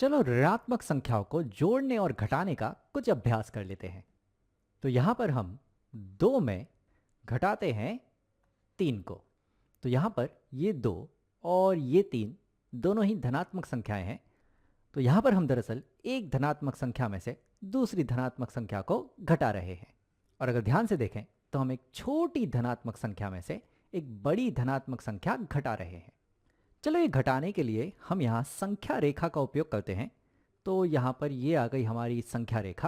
चलो ऋणात्मक संख्याओं को जोड़ने और घटाने का कुछ अभ्यास कर लेते हैं। तो यहाँ पर हम 2 में घटाते हैं 3 को। तो यहाँ पर ये 2 और ये 3 दोनों ही धनात्मक संख्याएं हैं। तो यहाँ पर हम दरअसल एक धनात्मक संख्या में से दूसरी धनात्मक संख्या को घटा रहे हैं। और अगर ध्यान से देखें तो हम एक छोटी धनात्मक संख्या में से एक बड़ी धनात्मक संख्या घटा रहे हैं। चलो ये घटाने के लिए हम यहाँ संख्या रेखा का उपयोग करते हैं। तो यहाँ पर ये आ गई हमारी संख्या रेखा।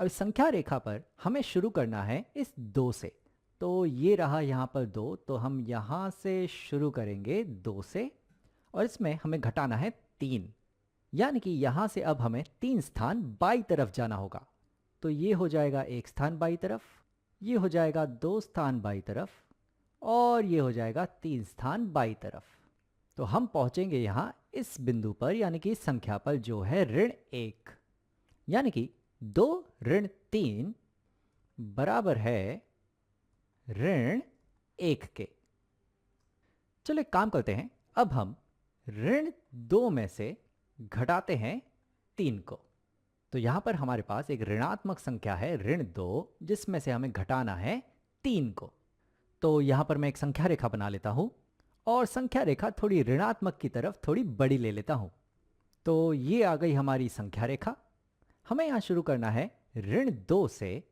अब इस संख्या रेखा पर हमें शुरू करना है इस 2 से। तो ये रहा यहाँ पर 2, तो हम यहाँ से शुरू करेंगे 2 से और इसमें हमें घटाना है 3, यानी कि यहाँ से अब हमें 3 स्थान बाई तरफ जाना होगा। तो ये हो जाएगा 1 स्थान बाई तरफ, ये हो जाएगा 2 स्थान बाई तरफ और ये हो जाएगा 3 स्थान बाई तरफ। तो हम पहुंचेंगे यहाँ इस बिंदु पर, यानी कि इस संख्या पर जो है ऋण 1, यानी कि 2 ऋण 3 बराबर है ऋण 1 के। चलो एक काम करते हैं, अब हम ऋण 2 में से घटाते हैं 3 को। तो यहाँ पर हमारे पास एक ऋणात्मक संख्या है ऋण 2, जिसमें से हमें घटाना है 3 को। तो यहाँ पर मैं एक संख्या रेखा बना लेता हूँ और संख्या रेखा थोड़ी ऋणात्मक की तरफ थोड़ी बड़ी ले लेता हूँ। तो ये आ गई हमारी संख्या रेखा। हमें यहाँ शुरू करना है ऋण 2 से।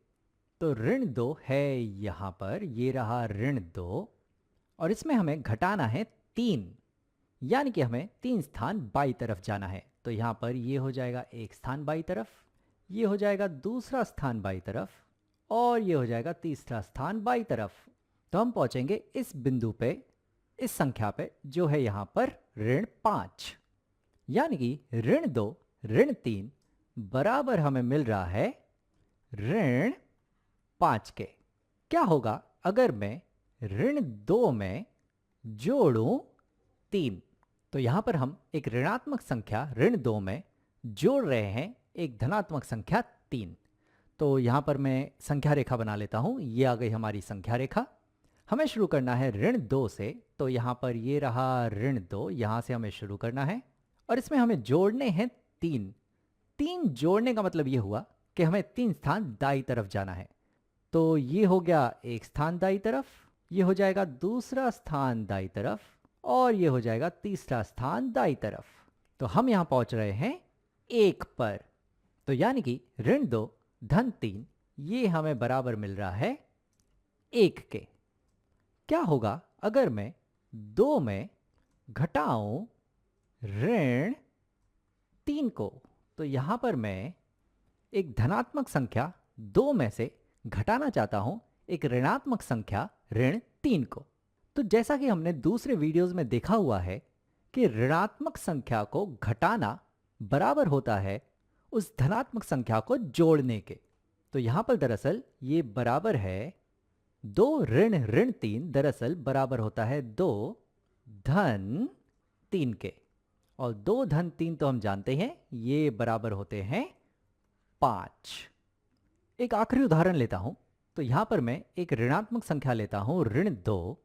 तो ऋण 2 है यहाँ पर, ये रहा ऋण 2 और इसमें हमें घटाना है 3, यानी कि हमें 3 स्थान बाई तरफ जाना है। तो यहाँ पर ये हो जाएगा 1 स्थान बाई तरफ, ये हो जाएगा दूसरा स्थान बाई तरफ और ये हो जाएगा तीसरा स्थान बाई तरफ। तो हम पहुँचेंगे इस बिंदु पे, इस संख्या पे जो है यहाँ पर ऋण 5, यानी कि ऋण 2 ऋण 3 बराबर हमें मिल रहा है ऋण 5 के। क्या होगा अगर मैं ऋण 2 में जोड़ूं 3? तो यहाँ पर हम एक ऋणात्मक संख्या ऋण 2 में जोड़ रहे हैं एक धनात्मक संख्या 3। तो यहाँ पर मैं संख्या रेखा बना लेता हूँ। ये आ गई हमारी संख्या रेखा। हमें शुरू करना है ऋण 2 से। तो यहाँ पर ये रहा ऋण 2, यहाँ से हमें शुरू करना है और इसमें हमें जोड़ने हैं 3। 3 जोड़ने का मतलब ये हुआ कि हमें 3 स्थान दाई तरफ जाना है। तो ये हो गया 1 स्थान दाई तरफ, ये हो जाएगा दूसरा स्थान दाई तरफ और ये हो जाएगा तीसरा स्थान दाई तरफ। तो हम यहाँ पहुँच रहे हैं 1 पर। तो यानी कि ऋण 2 धन 3 ये हमें बराबर मिल रहा है 1 के। क्या होगा अगर मैं 2 में घटाऊं ऋण 3 को? तो यहाँ पर मैं एक धनात्मक संख्या 2 में से घटाना चाहता हूं एक ऋणात्मक संख्या ऋण 3 को। तो जैसा कि हमने दूसरे वीडियोस में देखा हुआ है कि ऋणात्मक संख्या को घटाना बराबर होता है उस धनात्मक संख्या को जोड़ने के। तो यहाँ पर दरअसल ये बराबर है 2 ऋण 3 दरअसल बराबर होता है 2 धन 3 के। और 2 धन 3 तो हम जानते हैं ये बराबर होते हैं 5। एक आखिरी उदाहरण लेता हूं। तो यहां पर मैं एक ऋणात्मक संख्या लेता हूं ऋण 2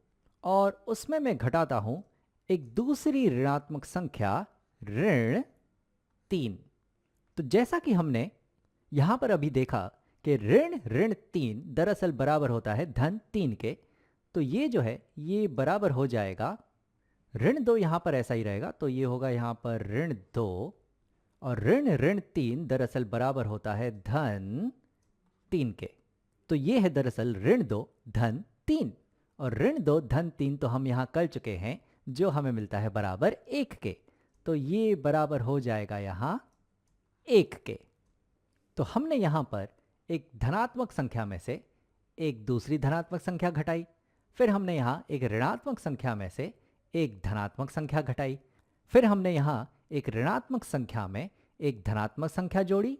और उसमें मैं घटाता हूं एक दूसरी ऋणात्मक संख्या ऋण 3। तो जैसा कि हमने यहां पर अभी देखा कि ऋण 3 दरअसल बराबर होता है धन 3 के। तो ये जो है ये बराबर हो जाएगा ऋण 2, यहाँ पर ऐसा ही रहेगा। तो ये होगा यहाँ पर ऋण 2 और ऋण 3 दरअसल बराबर होता है धन 3 के। तो ये है दरअसल ऋण 2 धन 3 और ऋण 2 धन 3 तो हम यहाँ कर चुके हैं, जो हमें मिलता है बराबर 1 के। तो ये बराबर हो जाएगा यहाँ 1 के। तो हमने यहाँ पर एक धनात्मक संख्या में से एक दूसरी धनात्मक संख्या घटाई, फिर हमने यहाँ एक ऋणात्मक संख्या में से एक धनात्मक संख्या घटाई, फिर हमने यहाँ एक ऋणात्मक संख्या में एक धनात्मक संख्या जोड़ी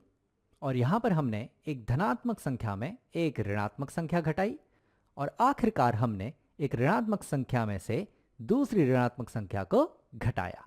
और यहाँ पर हमने एक धनात्मक संख्या में एक ऋणात्मक संख्या घटाई और आखिरकार हमने एक ऋणात्मक संख्या में से दूसरी ऋणात्मक संख्या को घटाया।